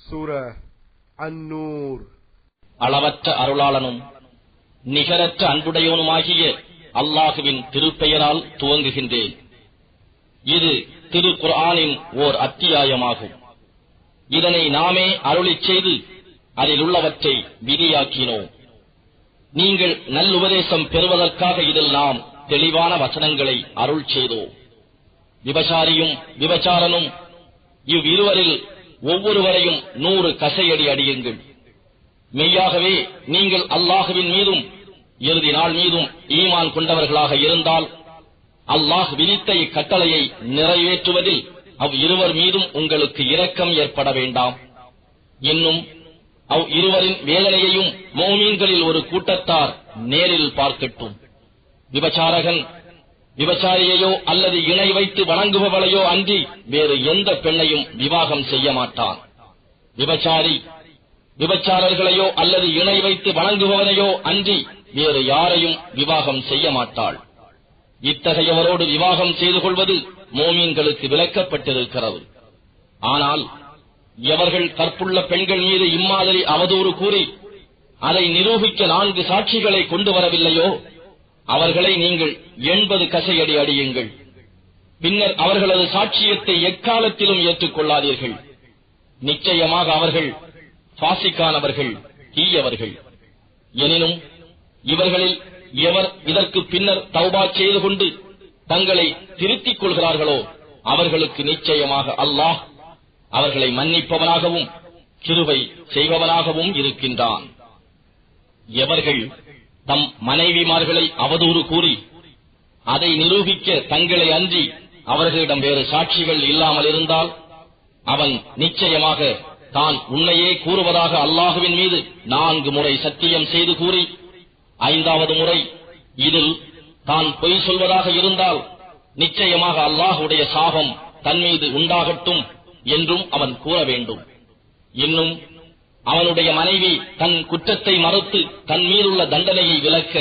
சூரா அன்-நூர். அளவற்ற அருளாளனும் நிகரற்ற அன்புடையவனுமாகிய அல்லாஹுவின் திருப்பெயரால் துவங்குகின்றேன். இது திரு குர்ஆனின் ஓர் அத்தியாயமாகும். இதனை நாமே அருளிச் செய்து அதில் உள்ளவற்றை விதியாக்கினோம். நீங்கள் நல்லுபதேசம் பெறுவதற்காக இதில் நாம் தெளிவான வசனங்களை அருள் செய்தோம். விபசாரியும் விபச்சாரனும் இவ்விருவரில் ஒவ்வொருவரையும் 100 கசையடி அடியுங்கள். மெய்யாகவே நீங்கள் அல்லாஹுவின் மீதும் இறுதி நாள் மீதும் ஈமான் கொண்டவர்களாக இருந்தால் அல்லாஹ் விதித்த இக்கட்டளையை நிறைவேற்றுவதில் அவ்விருவர் மீதும் உங்களுக்கு இரக்கம் ஏற்பட வேண்டாம். இன்னும் அவ்விருவரின் வேதனையையும் மோமீன்களில் ஒரு கூட்டத்தார் நேரில் பார்க்கட்டும். விபச்சாரகன் விபச்சாரியையோ அல்லது இணை வைத்து வணங்குபவளையோ அன்றி வேறு எந்த பெண்ணையும் விவாகம் செய்ய மாட்டான். விபச்சாரி விபச்சாரர்களையோ அல்லது இணை வைத்து வணங்குபவனையோ அன்றி வேறு யாரையும் விவாகம் செய்ய மாட்டாள். இத்தகையவரோடு விவாகம் செய்து கொள்வது மோமீன்களுக்கு விலக்கப்பட்டிருக்கிறது. ஆனால் எவர்கள் கற்புள்ள பெண்கள் மீது இம்மாதிரி அவதூறு கூறி அதை நிரூபிக்க 4 சாட்சிகளை கொண்டு வரவில்லையோ அவர்களை நீங்கள் 80 கசையடி அடியுங்கள். பின்னர் அவர்களது சாட்சியத்தை எக்காலத்திலும் ஏற்றுக்கொள்ளாதீர்கள். நிச்சயமாக அவர்கள் பாசிக்கானவர்கள், தீயவர்கள். எனினும் இவர்களில் எவர் இதற்கு பின்னர் தௌபா செய்து கொண்டு தங்களை திருத்திக் கொள்கிறார்களோ அவர்களுக்கு நிச்சயமாக அல்லாஹ் அவர்களை மன்னிப்பவனாகவும் கிருபை செய்பவனாகவும் இருக்கின்றான். எவர்கள் தம் மனைவிமார்களை அவதூறு கூறி அதை நிரூபிக்க தங்களை அன்றி அவர்களிடம் வேறு சாட்சிகள் இல்லாமல் இருந்தால் அவன் நிச்சயமாக தான் உண்மையே கூறுவதாக அல்லாஹுவின் மீது 4 முறை சத்தியம் செய்து கூறி 5வது முறை இதில் தான் பொய் சொல்வதாக இருந்தால் நிச்சயமாக அல்லாஹுடைய சாபம் தன் மீது உண்டாகட்டும் என்றும் அவன் கூற வேண்டும். இன்னும் அவனுடைய மனைவி தன் குற்றத்தை மறுத்து தன் மீதுள்ள தண்டனையை விலக்க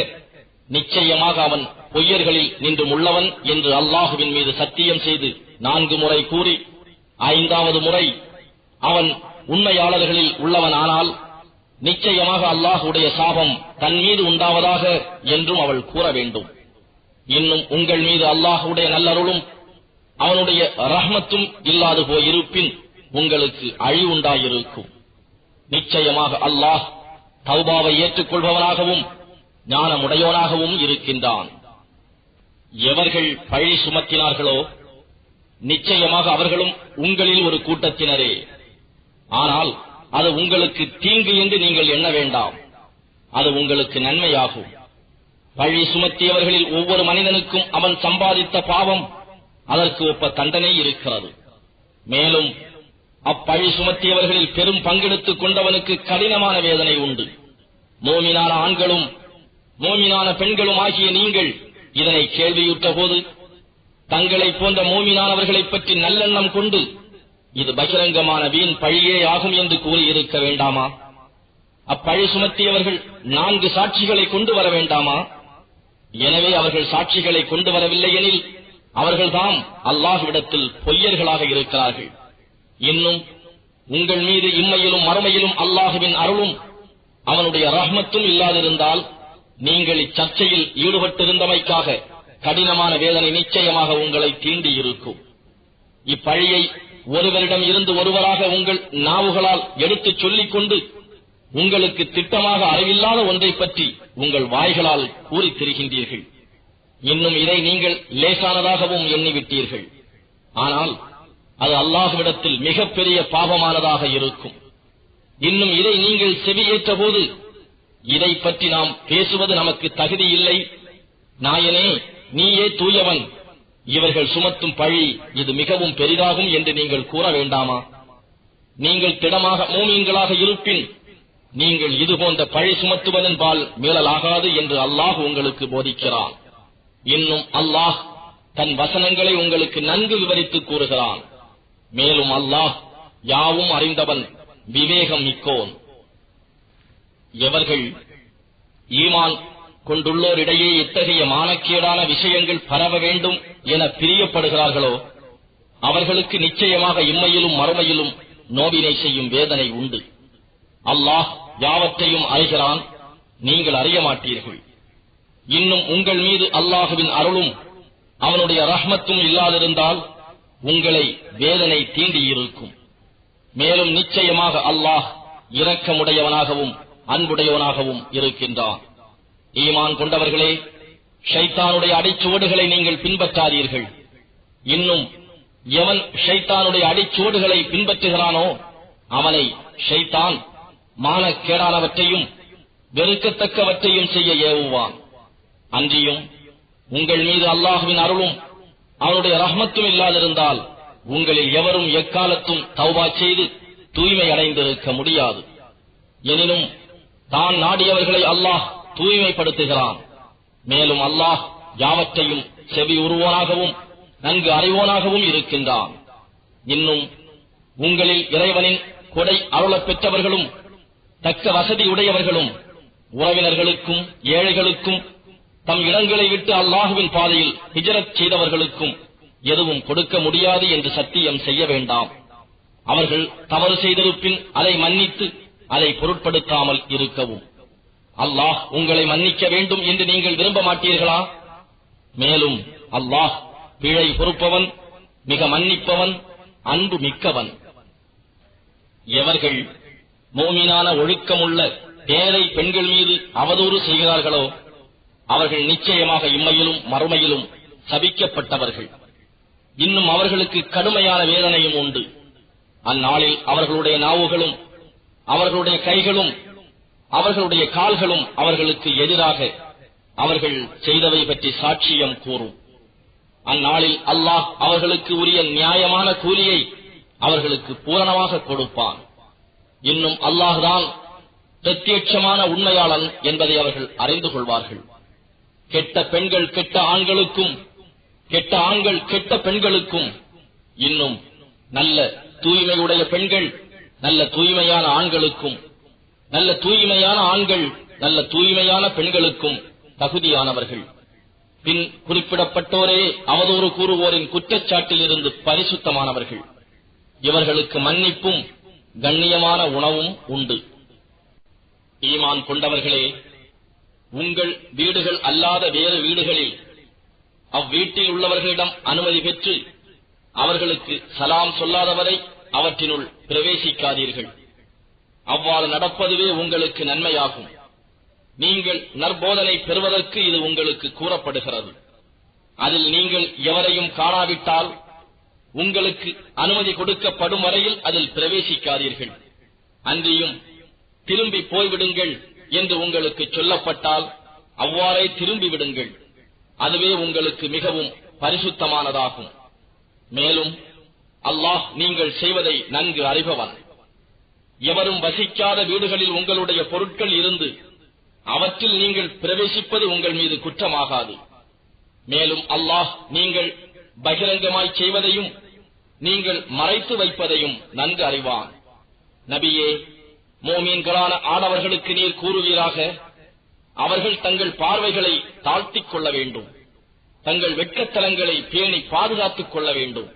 நிச்சயமாக அவன் பொய்யர்களில் நின்றும் உள்ளவன் என்று அல்லாஹுவின் மீது சத்தியம் செய்து 4 முறை கூறி 5வது முறை அவன் உண்மையாளர்களில் உள்ளவனானால் நிச்சயமாக அல்லாஹுடைய சாபம் தன் மீது உண்டாவதாக என்றும் அவள் கூற வேண்டும். இன்னும் உங்கள் மீது அல்லாஹுடைய நல்லருளும் அவனுடைய ரஹ்மத்தும் இல்லாது போயிருப்பின் உங்களுக்கு அழிவுண்டாயிருக்கும். நிச்சயமாக அல்லாஹ் தௌபாவை ஏற்றுக்கொள்பவனாகவும் ஞானமுடையோனாகவும் இருக்கின்றான். எவர்கள் பழி சுமத்தினார்களோ நிச்சயமாக அவர்களும் உங்களில் ஒரு கூட்டத்தினரே. ஆனால் அது உங்களுக்கு தீங்கு என்று நீங்கள் எண்ண வேண்டாம், அது உங்களுக்கு நன்மையாகும். பழி சுமத்தியவர்களில் ஒவ்வொரு மனிதனுக்கும் அவன் சம்பாதித்த பாவம் அதற்கு ஒப்ப தண்டனை இருக்கிறது. மேலும் அப்பழி சுமத்தியவர்களில் பெரும் பங்கெடுத்துக் கொண்டவனுக்கு கடினமான வேதனை உண்டு. மோமினான ஆண்களும் மோமினான பெண்களும் ஆகிய நீங்கள் இதனை கேள்வியுற்ற போது தங்களை போன்ற மோமினானவர்களைப் பற்றி நல்லெண்ணம் கொண்டு இது பகிரங்கமான வீண் பழியே ஆகும் என்று கூறியிருக்க வேண்டாமா? அப்பழி சுமத்தியவர்கள் 4 சாட்சிகளை கொண்டு வர வேண்டாமா? எனவே அவர்கள் சாட்சிகளை கொண்டு வரவில்லை எனில் அவர்கள்தாம் அல்லாஹ்விடத்தில் பொய்யர்களாக இருக்கிறார்கள். இன்னும் உங்கள் மீது இம்மையிலும் மறுமையிலும் அல்லாஹுவின் அருளும் அவனுடைய ரஹ்மத்தும் இல்லாதிருந்தால் நீங்கள் இச்சர்ச்சையில் ஈடுபட்டிருந்தமைக்காக கடினமான வேதனை நிச்சயமாக உங்களை தீண்டியிருக்கும். இப்பழியை ஒருவரிடம் இருந்து ஒருவராக உங்கள் நாவுகளால் எடுத்துச் சொல்லிக் கொண்டு உங்களுக்கு திட்டமாக அறிவில்லாத ஒன்றை பற்றி உங்கள் வாய்களால் கூறித் திரிகின்றீர்கள். இன்னும் இதை நீங்கள் லேசானதாகவும் எண்ணிவிட்டீர்கள். ஆனால் அது அல்லாஹ்விடத்தில் மிகப்பெரிய பாவமானதாக இருக்கும். இன்னும் இதை நீங்கள் செவியேற்ற போது இதை பற்றி நாம் பேசுவது நமக்கு தகுதி இல்லை, நாயனே நீயே தூயவன், இவர்கள் சுமத்தும் பழி இது மிகவும் பெரிதாகும் என்று நீங்கள் கூற வேண்டாமா? நீங்கள் திடமாக மூமீன்களாக இருப்பின் நீங்கள் இதுபோன்ற பழி சுமத்துவதன் பால் மீளலாகாது என்று அல்லாஹ் உங்களுக்கு போதிக்கிறான். இன்னும் அல்லாஹ் தன் வசனங்களை உங்களுக்கு நன்கு விவரித்து கூறுகிறான். மேலும் அல்லாஹ் யாவும் அறிந்தவன், விவேகம் மிக்கோன். எவர்கள் ஈமான் கொண்டுள்ளோரிடையே இத்தகைய மானக்கேடான விஷயங்கள் பரவ வேண்டும் என பிரியப்படுகிறார்களோ அவர்களுக்கு நிச்சயமாக இம்மையிலும் மறுமையிலும் நோவினை செய்யும் வேதனை உண்டு. அல்லாஹ் யாவற்றையும் அறிகிறான், நீங்கள் அறிய மாட்டீர்கள். இன்னும் உங்கள் மீது அல்லாஹுவின் அருளும் அவனுடைய ரஹ்மத்தும் இல்லாதிருந்தால் உங்களை வேதனை தீண்டியிருக்கும். மேலும் நிச்சயமாக அல்லாஹ் இரக்கமுடையவனாகவும் அன்புடையவனாகவும் இருக்கின்றான். ஈமான் கொண்டவர்களே, ஷைத்தானுடைய அடிச்சுவடுகளை நீங்கள் பின்பற்றாதீர்கள். இன்னும் எவன் ஷைத்தானுடைய அடிச்சுவடுகளை பின்பற்றுகிறானோ அவனை ஷைத்தான் மானக்கேடானவற்றையும் வெறுக்கத்தக்கவற்றையும் செய்ய ஏவுவான். அன்றியும் உங்கள் மீது அல்லாஹுவின் அருளும் அவனுடைய ரஹ்மத்தும் இல்லாதிருந்தால் உங்களில் எவரும் எக்காலத்தும் தௌபா செய்து தூய்மை அடைந்திருக்க முடியாது. எனினும் தான் நாடியவர்களை அல்லாஹ் தூய்மைப்படுத்துகிறான். மேலும் அல்லாஹ் யாவற்றையும் செவி உருவோனாகவும் நன்கு அறிவோனாகவும் இருக்கின்றான். இன்னும் உங்களில் இறைவனின் கொடை அருளப் பெற்றவர்களும் தக்க வசதி உடையவர்களும் உறவினர்களுக்கும் ஏழைகளுக்கும் தம் இடங்களை விட்டு அல்லாஹுவின் பாதையில் ஹிஜ்ரத் செய்தவர்களுக்கும் எதுவும் கொடுக்க முடியாது என்று சத்தியம் செய்ய வேண்டாம். அவர்கள் தவறு செய்திருப்பின் அதை மன்னித்து அதை பொருட்படுத்தாமல் இருக்கவும். அல்லாஹ் உங்களை மன்னிக்க வேண்டும் என்று நீங்கள் விரும்ப மாட்டீர்களா? மேலும் அல்லாஹ் பிழை பொறுப்பவன், மிக மன்னிப்பவன், அன்பு மிக்கவன். எவர்கள் மோமினான ஒழுக்கமுள்ள பேரை பெண்கள் மீது அவதூறு செய்கிறார்களோ அவர்கள் நிச்சயமாக இம்மையிலும் மறுமையிலும் சபிக்கப்பட்டவர்கள். இன்னும் அவர்களுக்கு கடுமையான வேதனையும் உண்டு. அந்நாளில் அவர்களுடைய நாவுகளும் அவர்களுடைய கைகளும் அவர்களுடைய கால்களும் அவர்களுக்கு எதிராக அவர்கள் செய்தவை பற்றி சாட்சியம் கூறும். அந்நாளில் அல்லாஹ் அவர்களுக்கு உரிய நியாயமான கூலியை அவர்களுக்கு பூரணமாக கொடுப்பான். இன்னும் அல்லாஹ்தான் பிரத்யட்சமான உண்மையாளன் என்பதை அவர்கள் அறிந்து கொள்வார்கள். கெட்ட பெண்கள் கெட்ட ஆண்களுக்கும், கெட்ட ஆண்கள் கெட்ட பெண்களுக்கும், இன்னும் நல்ல தூய்மையுடைய பெண்கள் நல்ல தூய்மையான ஆண்களுக்கும், நல்ல தூய்மையான ஆண்கள் நல்ல தூய்மையான பெண்களுக்கும் தகுதியானவர்கள். பின் குறிப்பிடப்பட்டோரே அவதூறு கூறுவோரின் குற்றச்சாட்டில் இருந்து பரிசுத்தமானவர்கள். இவர்களுக்கு மன்னிப்பும் கண்ணியமான உணவும் உண்டு. ஈமான் கொண்டவர்களே, உங்கள் வீடுகள் அல்லாத வேறு வீடுகளில் அவ்வீட்டில் உள்ளவர்களிடம் அனுமதி பெற்று அவர்களுக்கு சலாம் சொல்லாதவரை அவற்றினுள் பிரவேசிக்காதீர்கள். அவ்வாறு நடப்பதுவே உங்களுக்கு நன்மையாகும். நீங்கள் நற்போதனை பெறுவதற்கு இது உங்களுக்கு கூறப்படுகிறது. அதில் நீங்கள் எவரையும் காணாவிட்டால் உங்களுக்கு அனுமதி கொடுக்கப்படும் வரையில் அதில் பிரவேசிக்காதீர்கள். அன்றியும் திரும்பி போய்விடுங்கள் என்று உங்களுக்கு சொல்லப்பட்டால் அவ்வாறே திரும்பி விடுங்கள். அதுவே உங்களுக்கு மிகவும் பரிசுத்தமானதாகும். மேலும் அல்லாஹ் நீங்கள் செய்வதை நன்கு அறிபவன். எவரும் வசிக்காத வீடுகளில் உங்களுடைய பொருட்கள் இருந்து அவற்றில் நீங்கள் பிரவேசிப்பது உங்கள் மீது குற்றமாகாது. மேலும் அல்லாஹ் நீங்கள் பகிரங்கமாய் செய்வதையும் நீங்கள் மறைத்து வைப்பதையும் நன்கு அறிவான். நபியே, மோமீன்களான ஆடவர்களுக்கு நீர் கூறுவீராக, அவர்கள் தங்கள் பார்வைகளை தாழ்த்திக் கொள்ள வேண்டும், தங்கள் வெட்கத்தலங்களை பேணி பாதுகாத்துக் கொள்ள வேண்டும்.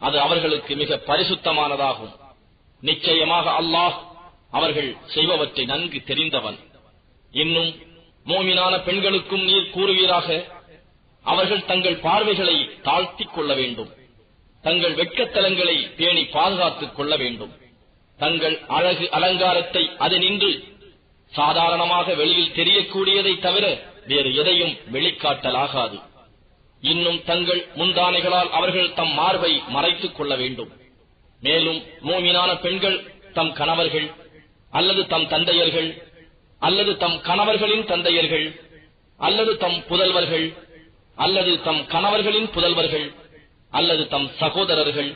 அது அவர்களுக்கு மிக பரிசுத்தமானதாகும். நிச்சயமாக அல்லாஹ் அவர்கள் செய்பவற்றை நன்கு தெரிந்தவன். இன்னும் மோமினான பெண்களுக்கும் நீர் கூறுவீராக, அவர்கள் தங்கள் பார்வைகளை தாழ்த்திக் கொள்ள வேண்டும், தங்கள் வெட்கத்தலங்களை பேணி பாதுகாத்துக் கொள்ள வேண்டும். தங்கள் அழகு அலங்காரத்தை அதனின்று சாதாரணமாக வெளியில் தெரியக்கூடியதை தவிர வேறு எதையும் வெளிக்காட்டலாகாது. இன்னும் தங்கள் முந்தானைகளால் அவர்கள் தம் மார்பை மறைத்துக் கொள்ள வேண்டும். மேலும் மோமினான பெண்கள் தம் கணவர்கள் அல்லது தம் தந்தையர்கள் அல்லது தம் கணவர்களின் தந்தையர்கள் அல்லது தம் புதல்வர்கள் அல்லது தம் கணவர்களின் புதல்வர்கள் அல்லது தம் சகோதரர்கள்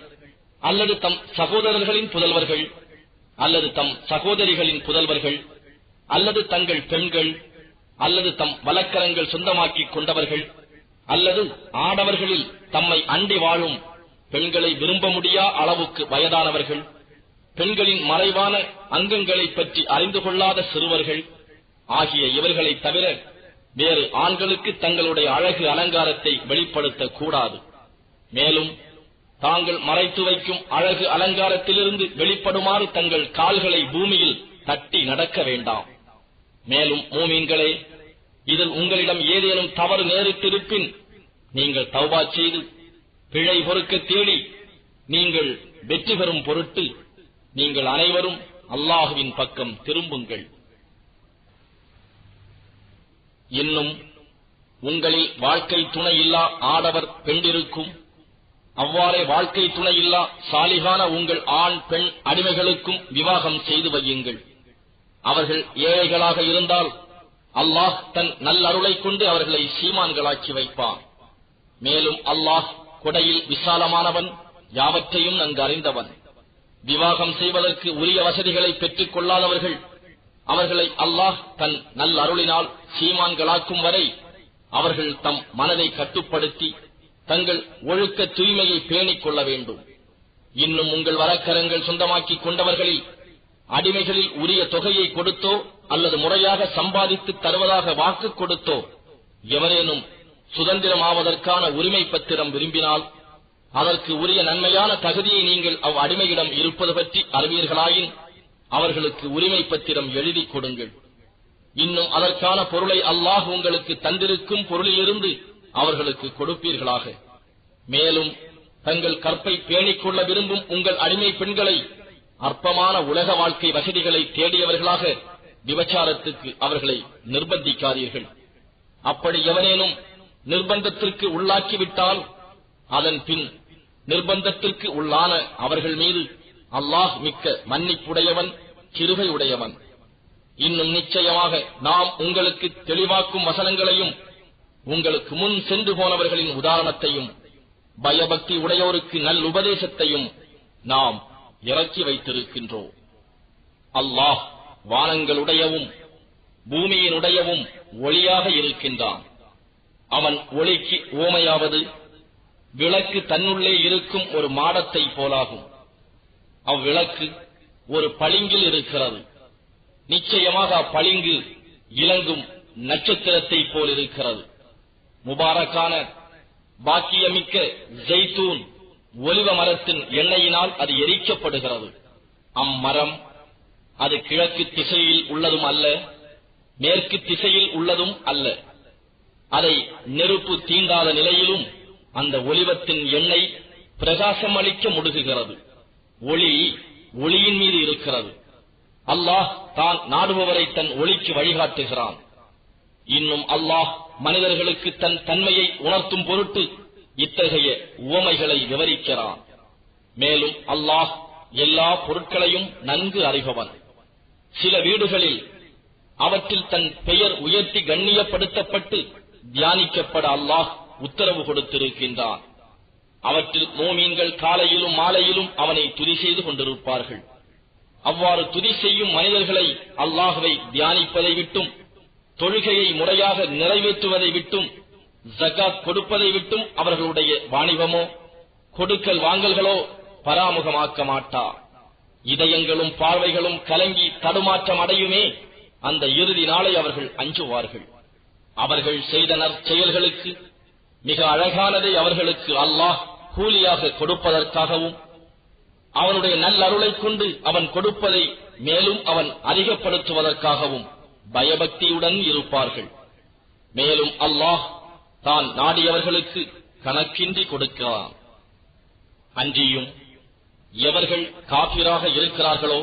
அல்லது தம் சகோதரர்களின் புதல்வர்கள் அல்லது தம் சகோதரிகளின் புதல்வர்கள் அல்லது தங்கள் பெண்கள் அல்லது தம் வழக்கரங்கள் சொந்தமாக்கிக் கொண்டவர்கள் அல்லது ஆடவர்களில் தம்மை அண்டி வாழும் பெண்களை விரும்ப முடியா அளவுக்கு வயதானவர்கள், பெண்களின் மறைவான அங்கங்களை பற்றி அறிந்து கொள்ளாத சிறுவர்கள் ஆகிய இவர்களை தவிர வேறு ஆண்களுக்கு தங்களுடைய அழகு அலங்காரத்தை வெளிப்படுத்தக் கூடாது. மேலும் தாங்கள் மறைத்து வைக்கும் அழகு அலங்காரத்திலிருந்து வெளிப்படுமாறு தங்கள் கால்களை பூமியில் தட்டி நடக்க வேண்டாம். மேலும் மூமீன்களே, இதில் உங்களிடம் ஏதேனும் தவறு நேரிட்டிருப்பின் நீங்கள் தௌபா செய்து பிழை பொறுக்க தேடி நீங்கள் வெற்றி பெறும் பொருட்டு நீங்கள் அனைவரும் அல்லாஹுவின் பக்கம் திரும்புங்கள். இன்னும் உங்களில் வாழ்க்கை துணையில்லா ஆடவர் பெண்டிருக்கும், அவ்வாறே வாழ்க்கை துணையில்லா சாலிகான உங்கள் ஆண் பெண் அடிமைகளுக்கும் விவாகம் செய்து வையுங்கள். அவர்கள் ஏழைகளாக இருந்தால் அல்லாஹ் தன் நல்லருளை கொண்டு அவர்களை சீமான்களாக்கி வைப்பான். மேலும் அல்லாஹ் கொடையில் விசாலமானவன், யாவற்றையும் நன்கு அறிந்தவன். விவாகம் செய்வதற்கு உரிய வசதிகளை பெற்றுக் கொள்ளாதவர்கள் அவர்களை அல்லாஹ் தன் நல்லருளினால் சீமான்களாக்கும் வரை அவர்கள் தம் மனதை கட்டுப்படுத்தி தங்கள் ஒழுக்க தூய்மையை பேணிக் கொள்ள வேண்டும். இன்னும் உங்கள் வரக்கரங்கள் சொந்தமாக்கிக் கொண்டவர்களில் அடிமைகளில் உரிய தொகையை கொடுத்தோ அல்லது முறையாக சம்பாதித்து தருவதாக வாக்கு கொடுத்தோ எவரேனும் சுதந்திரமாவதற்கான உரிமை பத்திரம் விரும்பினால் அதற்கு உரிய நன்மையான தகுதியை நீங்கள் அவ் அடிமையிடம் இருப்பது பற்றி அறிவீர்களாயின் அவர்களுக்கு உரிமை பத்திரம் எழுதி கொடுங்கள். இன்னும் அதற்கான பொருளை அல்லாஹ் உங்களுக்கு தந்திருக்கும் பொருளிலிருந்து அவர்களுக்கு கொடுப்பீர்களாக. மேலும் தங்கள் கற்பை பேணிக் கொள்ள விரும்பும் உங்கள் அடிமை பெண்களை அற்பமான உலக வாழ்க்கை வசதிகளை தேடியவர்களாக விபச்சாரத்துக்கு அவர்களை நிர்பந்திக்காதீர்கள். அப்படி எவனேனும் நிர்பந்தத்திற்கு உள்ளாக்கிவிட்டால் அதன் பின் நிர்பந்தத்திற்கு உள்ளான அவர்கள் மீது அல்லாஹ் மிக்க மன்னிப்புடையவன், கிருபை உடையவன். இன்னும் நிச்சயமாக நாம் உங்களுக்கு தெளிவாக்கும் வசனங்களையும் உங்களுக்கு முன் சென்று போனவர்களின் உதாரணத்தையும் பயபக்தி உடையோருக்கு நல்லுபதேசத்தையும் நாம் இறக்கி வைத்திருக்கின்றோம். அல்லாஹ் வானங்களுடையவும் பூமியினுடையவும் ஒளியாக இருக்கின்றான். அவன் ஒளிக்கு ஓமையாவது விளக்கு தன்னுள்ளே இருக்கும் ஒரு மாடத்தை போலாகும். அவ்விளக்கு ஒரு பளிங்கில் இருக்கிறது. நிச்சயமாக அப்பளிங்கு இலங்கும் நட்சத்திரத்தை போல் இருக்கிறது. முபாரக்கான பாக்கியமிக்க ஜெய்தூன் ஒலிவ மரத்தின் எண்ணெயினால் அது எரிக்கப்படுகிறது. அம்மரம் அது கிழக்கு திசையில் உள்ளதும் அல்ல, மேற்கு திசையில் உள்ளதும் அல்ல. அதை நெருப்பு தீண்டாத நிலையிலும் அந்த ஒலிவத்தின் எண்ணெய் பிரகாசம் அளிக்க முடுகுகிறது. ஒளி ஒளியின் மீது இருக்கிறது. அல்லாஹ் தான் நாடுபவரை தன் ஒளிக்கு வழிகாட்டுகிறான். இன்னும் அல்லாஹ் மனிதர்களுக்கு தன் தன்மையை உணர்த்தும் பொருட்டு இத்தகைய உவமைகளை விவரிக்கிறான். மேலும் அல்லாஹ் எல்லா பொருட்களையும் நன்கு அறிபவன். சில வீடுகளில் அவற்றில் தன் பெயர் உயர்த்தி கண்ணியப்படுத்தப்பட்டு தியானிக்கப்பட அல்லாஹ் உத்தரவு கொடுத்திருக்கின்றான். அவற்றில் மோமீன்கள் காலையிலும் மாலையிலும் அவனை துதி செய்து கொண்டிருப்பார்கள். அவ்வாறு துதி செய்யும் மனிதர்களை அல்லாஹ்வை தியானிப்பதை விட்டும், தொழுகையை முறையாக நிறைவேற்றுவதை விட்டும், ஜகாத் கொடுப்பதை விட்டும் அவர்களுடைய வாணிபமோ கொடுக்கல் வாங்கல்களோ பராமுகமாக்க மாட்டார். இதயங்களும் பார்வைகளும் கலங்கி தடுமாற்றம் அடையுமே, அந்த இறுதி நாளை அவர்கள் அஞ்சுவார்கள். அவர்கள் செய்த நற்செயல்களுக்கு மிக அழகானதை அவர்களுக்கு அல்லாஹ் கூலியாக கொடுப்பதற்காகவும், அவனுடைய நல்லருளை கொண்டு அவன் கொடுப்பதை மேலும் அவன் அதிகப்படுத்துவதற்காகவும் பயபக்தியுடன் இருப்பார்கள். மேலும் அல்லாஹ் தான் நாடியவர்களுக்கு கணக்கின்றி கொடுக்கிறான். அன்றியும் எவர்கள் காபிராக இருக்கிறார்களோ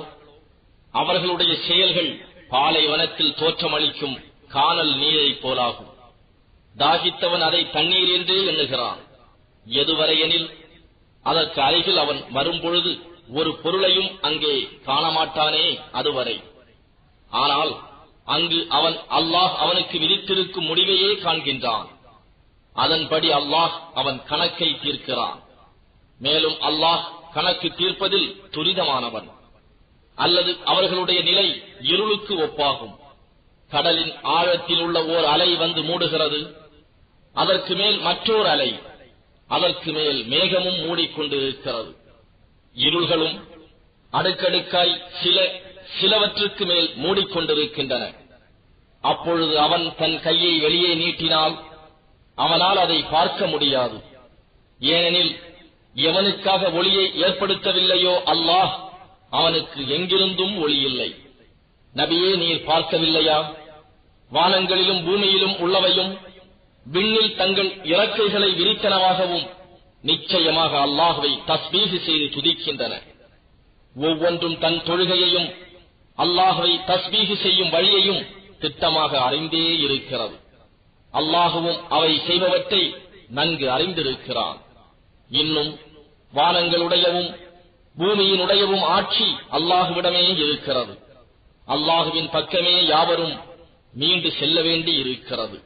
அவர்களுடைய செயல்கள் பாலைவனத்தில் தோற்றமளிக்கும் கானல் நீரை போலாகும். தாகித்தவன் அதை தண்ணீர் என்றே எண்ணுகிறான். எதுவரையெனில் அதற்கு அருகில் அவன் வரும்பொழுது ஒரு பொருளையும் அங்கே காணமாட்டானே அதுவரை. ஆனால் அங்கு அவன் அல்லாஹ் அவனுக்கு விதித்திருக்கும் முடிவையே காண்கின்றான். அதன்படி அல்லாஹ் அவன் கணக்கை தீர்க்கிறான். மேலும் அல்லாஹ் கணக்கு தீர்ப்பதில் துரிதமானவன். அல்லது அவர்களுடைய நிலை இருளுக்கு ஒப்பாகும். கடலின் ஆழத்தில் உள்ள ஓர் அலை வந்து மூடுகிறது. அதற்கு மேல் மற்றொரு அலை, அதற்கு மேல் மேகமும் மூடிக்கொண்டிருக்கிறது. இருள்களும் அடுக்கடுக்காய் சிலவற்றுக்கு மேல் மூடிக்கொண்டிருக்கின்றன. அப்பொழுது அவன் தன் கையை வெளியே நீட்டினால் அவனால் அதை பார்க்க முடியாது. ஏனெனில் எவனுக்காக ஒளியை ஏற்படுத்தவில்லையோ அல்லாஹ் அவனுக்கு எங்கிருந்தும் ஒளி இல்லை. நபியே, நீர் பார்க்கவில்லையா? வானங்களிலும் பூமியிலும் உள்ளவையும் விண்ணில் தங்கள் இறக்கைகளை விரித்தனவாகவும் நிச்சயமாக அல்லாஹ்வை தஸ்பீஹ் செய்து துதிக்கின்றன. ஒவ்வொன்றும் தன் தொழுகையையும் அல்லாஹ்வை தஸ்பீஹ் செய்யும் வழியையும் திட்டமாக அறிந்தே இருக்கிறது. அல்லாஹுவும் அவை செய்பவற்றை நன்கு அறிந்திருக்கிறான். இன்னும் வானங்களுடையவும் பூமியினுடையவும் ஆட்சி அல்லாஹுவிடமே இருக்கிறது. அல்லாஹுவின் பக்கமே யாவரும் மீண்டு செல்ல வேண்டி இருக்கிறது.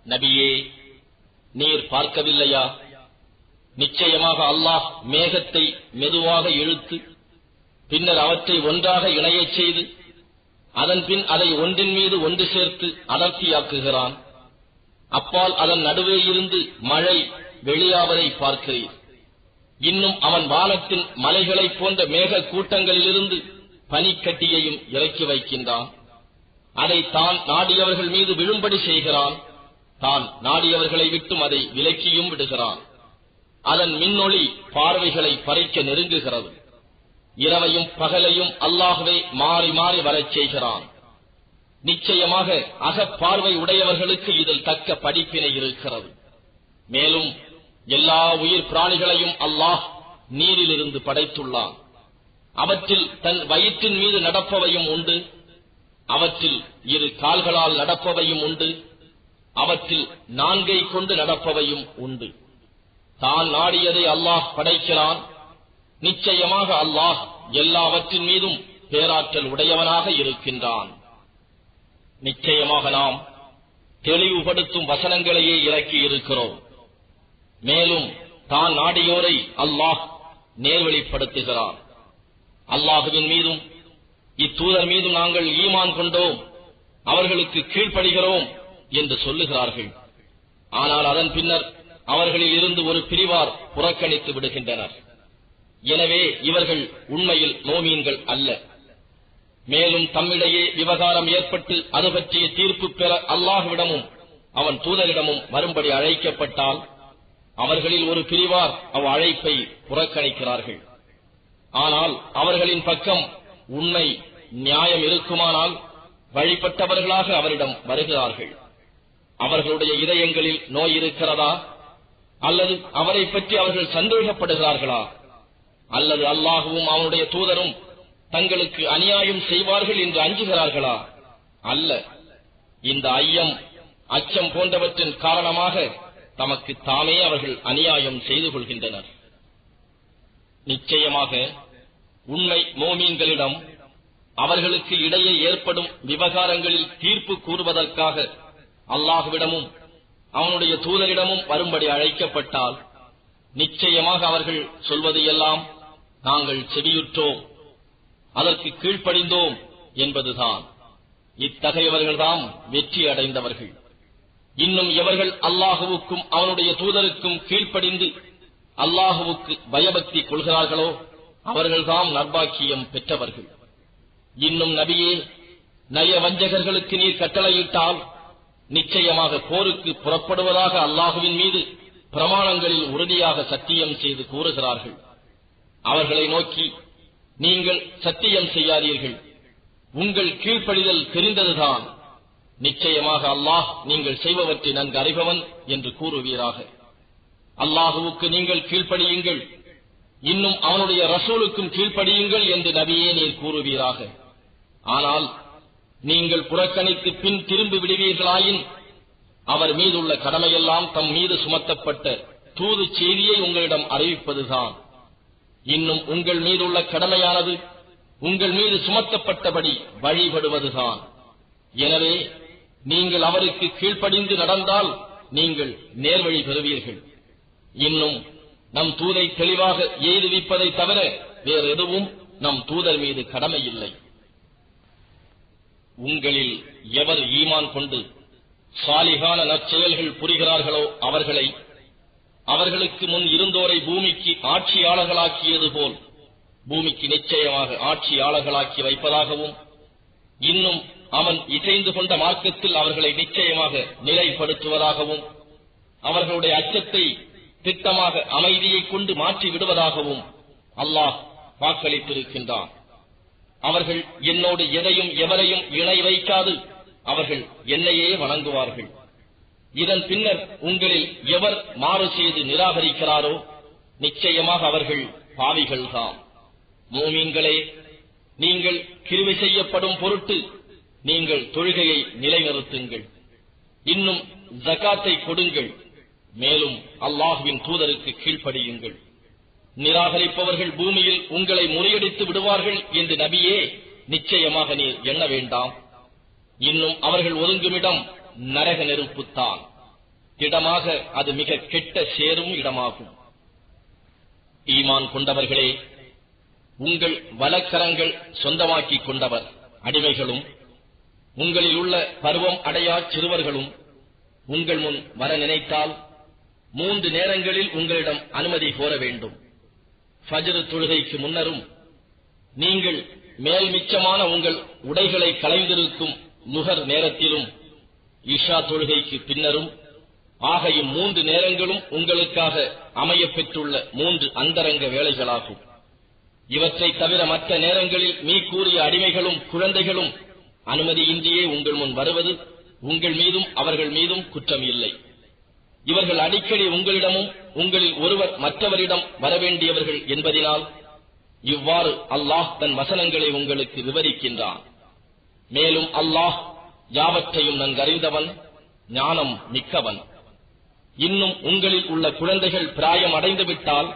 நபியே, நீர் பார்க்கவில்லையா? நிச்சயமாக அல்லாஹ் மேகத்தை மெதுவாக இழுத்து பின்னர் அவற்றை ஒன்றாக இணையச் செய்து அதன் பின் அதை ஒன்றின் மீது ஒன்று சேர்த்து அடர்த்தியாக்குகிறான். அப்பால் அதன் நடுவே இருந்து மழை வெளியாவதை பார்க்கிறீர். இன்னும் அவன் வானத்தின் மலைகளைப் போன்ற மேக கூட்டங்களிலிருந்து பனிக்கட்டியையும் இறக்கி வைக்கின்றான். அதை தான் நாடியவர்கள் மீது விழும்படி செய்கிறான். தான் நாடியவர்களை விட்டும் அதை விலக்கியும் விடுகிறான். அதன் மின்னொளி பார்வைகளை பறிக்க நெருங்குகிறது. இரவையும் பகலையும் அல்லாஹ்வே மாறி மாறி வரச் செய்கிறான். நிச்சயமாக அகப்பார்வை உடையவர்களுக்கு இதில் தக்க படிப்பினை இருக்கிறது. மேலும் எல்லா உயிர் பிராணிகளையும் அல்லாஹ் நீரிலிருந்து படைத்துள்ளான். அவற்றில் தன் வயிற்றின் மீது நடப்பவையும் உண்டு, அவற்றில் இரு கால்களால் நடப்பவையும் உண்டு, அவற்றில் நான்கை கொண்டு நடப்பவையும் உண்டு. தான் நாடியதை அல்லாஹ் படைக்கிறான். நிச்சயமாக அல்லாஹ் எல்லாவற்றின் மீதும் பேராற்றல் உடையவனாக இருக்கின்றான். நிச்சயமாக நாம் தெளிவுபடுத்தும் வசனங்களையே இறக்கி இருக்கிறோம். மேலும் தான் நாடியோரை அல்லாஹ் நேர்வழிப்படுத்துகிறான். அல்லாஹுவின் மீதும் இத்தூதர் மீதும் நாங்கள் ஈமான் கொண்டோம், அவர்களுக்கு கீழ்ப்படுகிறோம் என்று சொல்லுகிறார்கள். ஆனால் அதன் பின்னர் அவர்களில் இருந்து ஒரு பிரிவார் புறக்கணித்து விடுகின்றனர். எனவே இவர்கள் உண்மையில் மோமீன்கள் அல்ல. மேலும் தம்மிடையே விவகாரம் ஏற்பட்டு அது பற்றிய தீர்ப்பு பெற அல்லாஹ்விடமும் அவன் தூதரிடமும் வரும்படி அழைக்கப்பட்டால் அவர்களில் ஒரு பிரிவார் அழைப்பை புறக்கணிக்கிறார்கள். ஆனால் அவர்களின் பக்கம் உண்மை நியாயம் இருக்குமானால் வழிபட்டவர்களாக அவரிடம் வருகிறார்கள். அவர்களுடைய இதயங்களில் நோய் இருக்கிறதா? அல்லது அவரை பற்றி அவர்கள் சந்தேகப்படுகிறார்களா? அல்லது அல்லாஹுவும் அவனுடைய தூதரும் தங்களுக்கு அநியாயம் செய்வார்கள் என்று அஞ்சுகிறார்களா? அல்ல. இந்த ஐயம், அச்சம் போன்றவற்றின் காரணமாக தமக்கு தாமே அவர்கள் அநியாயம் செய்து கொள்கின்றனர். நிச்சயமாக உண்மை மோமீன்களிடம் அவர்களுக்கு இடையே ஏற்படும் விவகாரங்களில் தீர்ப்பு கூறுவதற்காக அல்லாஹ்விடமும் அவனுடைய தூதரிடமும் வரும்படி அழைக்கப்பட்டால் நிச்சயமாக அவர்கள் சொல்வது எல்லாம் நாங்கள் செவியுற்றோம், அதற்கு கீழ்ப்படிந்தோம் என்பதுதான். இத்தகையவர்கள்தாம் வெற்றி அடைந்தவர்கள். இன்னும் எவர்கள் அல்லாஹுவுக்கும் அவனுடைய தூதருக்கும் கீழ்ப்படிந்து அல்லாஹுவுக்கு பயபக்தி கொள்கிறார்களோ அவர்கள்தாம் நர்பாக்கியம் பெற்றவர்கள். இன்னும் நபியே, நயவஞ்சகர்களுக்கு நீர் கட்டளையிட்டால் நிச்சயமாக போருக்கு புறப்படுவதாக அல்லாஹுவின் மீது பிரமாணங்களில் உறுதியாக சத்தியம் செய்து கூறுகிறார்கள். அவர்களை நோக்கி, நீங்கள் சத்தியம் செய்யாதீர்கள், உங்கள் கீழ்ப்படிதல் தெரிந்ததுதான். நிச்சயமாக அல்லாஹ் நீங்கள் செய்பவற்றை நன்கு அறிபவன் என்று கூறுவீராக. அல்லாஹுவுக்கு நீங்கள் கீழ்ப்படியுங்கள், இன்னும் அவனுடைய ரசூலுக்கும் கீழ்ப்படியுங்கள் என்று நபியே நீர் கூறுவீராக. ஆனால் நீங்கள் புறக்கணித்து பின் திரும்பி விடுவீர்களாயின் அவர் மீதுள்ள கடமையெல்லாம் தம் மீது சுமத்தப்பட்ட தூது செய்தியை உங்களிடம் அறிவிப்பதுதான். இன்னும் உங்கள் மீதுள்ள கடமையானது உங்கள் மீது சுமத்தப்பட்டபடி வழிபடுவதுதான். எனவே நீங்கள் அவருக்கு கீழ்ப்படிந்து நடந்தால் நீங்கள் நேர்வழி பெறுவீர்கள். இன்னும் நம் தூதை தெளிவாக எய்துவிப்பதை தவிர வேறு எதுவும் நம் தூதர் மீது கடமை இல்லை. உங்களில் எவர் ஈமான் கொண்டு சாலிகான நற்செயல்கள் புரிகிறார்களோ அவர்களை அவர்களுக்கு முன் இருந்தோரை பூமிக்கு ஆட்சியாளர்களாக்கியது போல் பூமிக்கு நிச்சயமாக ஆட்சியாளர்களாக்கி வைப்பதாகவும், இன்னும் அவன் இசைந்து கொண்ட மார்க்கத்தில் அவர்களை நிச்சயமாக நிலைப்படுத்துவதாகவும், அவர்களுடைய அச்சத்தை திட்டமாக அமைதியை கொண்டு மாற்றி விடுவதாகவும் அல்லாஹ் வாக்களித்திருக்கின்றான். அவர்கள் என்னோடு எதையும் எவரையும் இணை வைக்காது அவர்கள் என்னையே வணங்குவார்கள். இதன் பின்னர் உங்களில் எவர் மாறு செய்து நிராகரிக்கிறாரோ நிச்சயமாக அவர்கள் பாவிகள்தாம். மூமீன்களே, நீங்கள் கிருபை செய்யப்படும் பொருட்டு நீங்கள் தொழுகையை நிலைநிறுத்துங்கள், இன்னும் ஜகாத்தை கொடுங்கள், மேலும் அல்லாஹ்வின் தூதருக்கு கீழ்ப்படியுங்கள். நிராகரிப்பவர்கள் பூமியில் உங்களை முறியடித்து விடுவார்கள் என்று நபியே நிச்சயமாக நீர் எண்ண வேண்டாம். இன்னும் அவர்கள் ஒதுங்குமிடம் நரக நெருப்புத்தான், திடமாக அது மிக கெட்ட சேரும் இடமாகும். ஈமான் கொண்டவர்களே, உங்கள் வலக்கரங்கள் சொந்தமாக்கிக் கொண்டவர் அடிமைகளும் உங்களில் உள்ள பருவம் அடையா சிறுவர்களும் உங்கள் முன் வர நினைத்தால் 3 நேரங்களில் உங்களிடம் அனுமதி கோர வேண்டும். ஃபஜ்ர் தொழுகைக்கு முன்னரும், நீங்கள் மேல் மிச்சமான உங்கள் உடைகளை களைந்திருக்கும் லுஹர் நேரத்திலும், இஷா தொழுகைக்கு பின்னரும் ஆகிய 3 நேரங்களும் உங்களுக்காக அமையப் பெற்றுள்ள 3 அந்தரங்க வேளைகளாகும். இவற்றை தவிர மற்ற நேரங்களில் மீக்கூறிய அடிமைகளும் குழந்தைகளும் அனுமதியின்றியே உங்கள் முன் வருவது உங்கள் மீதும் அவர்கள் மீதும் குற்றம் இல்லை. இவர்கள் அடிக்கடி உங்களிடமும் உங்களில் ஒருவர் மற்றவரிடம் வரவேண்டியவர்கள் என்பதினால் இவ்வாறு அல்லாஹ் தன் வசனங்களை உங்களுக்கு விவரிக்கின்றான். மேலும் அல்லாஹ் யாவற்றையும் நன்கறிந்தவன், ஞானம் மிக்கவன். இன்னும் உங்களில் உள்ள குழந்தைகள் பிராயம் அடைந்து விட்டால்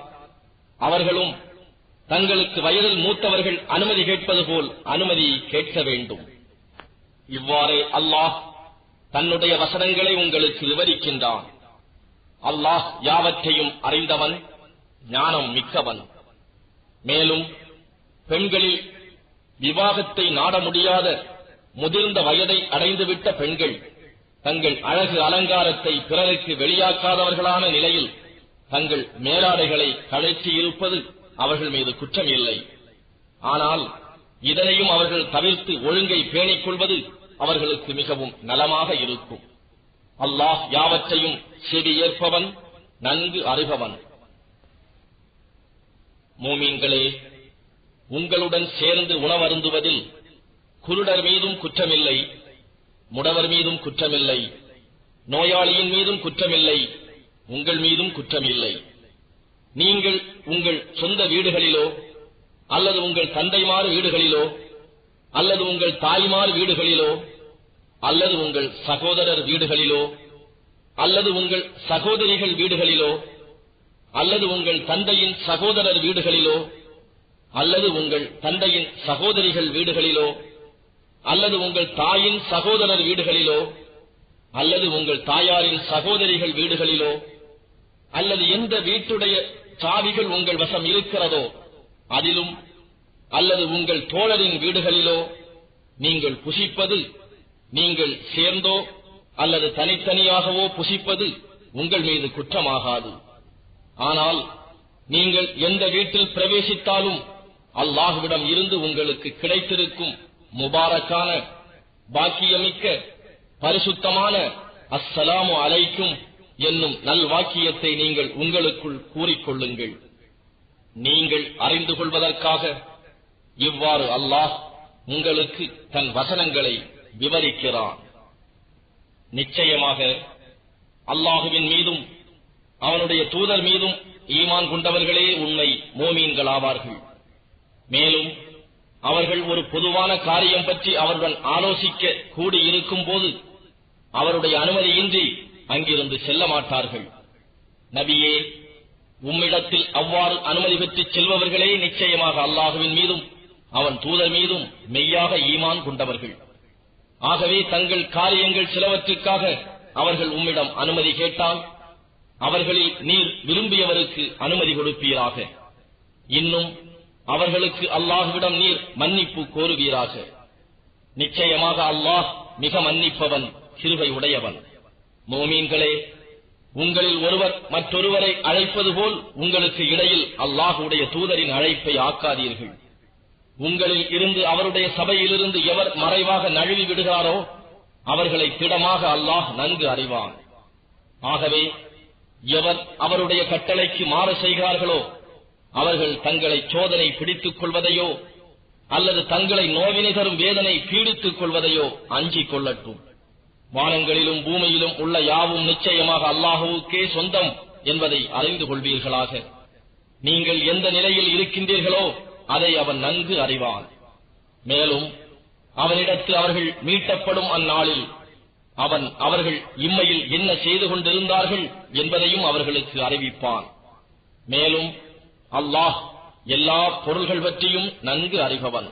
அவர்களும் தங்களுக்கு வயதில் மூத்தவர்கள் அனுமதி கேட்பது போல் அனுமதி கேட்க வேண்டும். இவ்வாறே அல்லாஹ் தன்னுடைய வசனங்களை உங்களுக்கு விவரிக்கின்றான். அல்லாஹ் யாவற்றையும் அறிந்தவன், ஞானம் மிக்கவன். மேலும் பெண்களில் விவாகத்தை நாட முடியாத முதிர்ந்த வயதை அடைந்துவிட்ட பெண்கள் தங்கள் அழகு அலங்காரத்தை பிறருக்கு வெளியாக்காதவர்களான நிலையில் தங்கள் மேலாடைகளை கழற்றியிருப்பது அவர்கள் மீது குற்றம் இல்லை. ஆனால் இதனையும் அவர்கள் தவிர்த்து ஒழுங்கை பேணிக் கொள்வது அவர்களுக்கு மிகவும் நலமாக இருக்கும். அல்லாஹ் யாவற்றையும் செவி ஏற்பவன், நன்கு அறிபவன். மூமீன்களே, உங்களுடன் சேர்ந்து உணவருந்துவதில் குருடர் மீதும் குற்றமில்லை, முடவர் மீதும் குற்றமில்லை, நோயாளியின் மீதும் குற்றமில்லை, உங்கள் மீதும் குற்றமில்லை. நீங்கள் உங்கள் சொந்த வீடுகளிலோ அல்லது உங்கள் தந்தைமார் வீடுகளிலோ அல்லது உங்கள் தாய்மார் வீடுகளிலோ அல்லது உங்கள் சகோதரர் வீடுகளிலோ அல்லது உங்கள் சகோதரிகள் வீடுகளிலோ அல்லது உங்கள் தந்தையின் சகோதரர் வீடுகளிலோ அல்லது உங்கள் தந்தையின் சகோதரிகள் வீடுகளிலோ அல்லது உங்கள் தாயின் சகோதரர் வீடுகளிலோ அல்லது உங்கள் தாயாரின் சகோதரிகள் வீடுகளிலோ அல்லது எந்த வீட்டுடைய சாவிகள் உங்கள் வசம் இருக்கிறதோ அதிலும் அல்லது உங்கள் தோழரின் வீடுகளிலோ நீங்கள் புசிப்பது, நீங்கள் சேர்ந்தோ அல்லது தனித்தனியாகவோ புசிப்பது உங்கள் மீது குற்றமாகாது. ஆனால் நீங்கள் எந்த வீட்டில் பிரவேசித்தாலும் அல்லாஹ்விடம் இருந்து உங்களுக்கு கிடைத்திருக்கும் முபாரக்கான, பாக்கியமிக்க, பரிசுத்தமான அஸ்ஸலாமு அலைக்கும் என்னும் நல்வாக்கியத்தை நீங்கள் உங்களுக்குள் கூறிக்கொள்ளுங்கள். நீங்கள் அறிந்து கொள்வதற்காக இவ்வாறு அல்லாஹ் உங்களுக்கு தன் வசனங்களை விவரிக்கிறான். நிச்சயமாக அல்லாஹுவின் மீதும் அவனுடைய தூதர் மீதும் ஈமான் கொண்டவர்களே உண்மை மோமீன்களாவார்கள். மேலும் அவர்கள் ஒரு பொதுவான காரியம் பற்றி அவருடன் ஆலோசிக்க கூடியிருக்கும் போது அவருடைய அனுமதியின்றி அங்கிருந்து செல்ல மாட்டார்கள். நபியே, உம்மிடத்தில் அவ்வாறு அனுமதி பெற்று செல்பவர்களே நிச்சயமாக அல்லாஹுவின் மீதும் அவன் தூதர் மீதும் மெய்யாக ஈமான் கொண்டவர்கள். ஆகவே தங்கள் காரியங்கள் சிலவற்றுக்காக அவர்கள் உம்மிடம் அனுமதி கேட்டால் அவர்களில் நீர் விரும்பியவருக்கு அனுமதி கொடுப்பீராக. இன்னும் அவர்களுக்கு அல்லாஹ்விடம் நீர் மன்னிப்பு கோருவீராக. நிச்சயமாக அல்லாஹ் மிக மன்னிப்பவன், கிருபை உடையவன். மோமீன்களே, உங்களில் ஒருவர் மற்றொருவரை அழைப்பது போல் உங்களுக்கு இடையில் அல்லாஹ்வுடைய தூதரின் அழைப்பை ஆக்காதீர்கள். உங்களில் இருந்து அவருடைய சபையிலிருந்து எவர் மறைவாக நழுவி விடுகிறாரோ அவர்களை திடமாக அல்லாஹ் நன்கு அறிவான். ஆகவே எவர் அவருடைய கட்டளைக்கு மாறு செய்கிறார்களோ அவர்கள் தங்களை சோதனை பிடித்துக் கொள்வதையோ அல்லது தங்களை நோவினை தரும் வேதனை பீடித்துக் கொள்வதையோ அஞ்சிக் கொள்ளட்டும். வானங்களிலும் பூமியிலும் உள்ள யாவும் நிச்சயமாக அல்லாஹுவுக்கே சொந்தம் என்பதை அறிந்து கொள்வீர்களாக. நீங்கள் எந்த நிலையில் இருக்கின்றீர்களோ அதை அவன் நன்கு அறிவான். மேலும் அவனிடத்தில் அவர்கள் மீட்டப்படும் அந்நாளில் அவன் அவர்கள் இம்மையில் என்ன செய்து கொண்டிருந்தார்கள் என்பதையும் அவர்களுக்கு அறிவிப்பான். மேலும் அல்லாஹ் எல்லா பொருள்கள் பற்றியும் நன்கு அறிபவன்.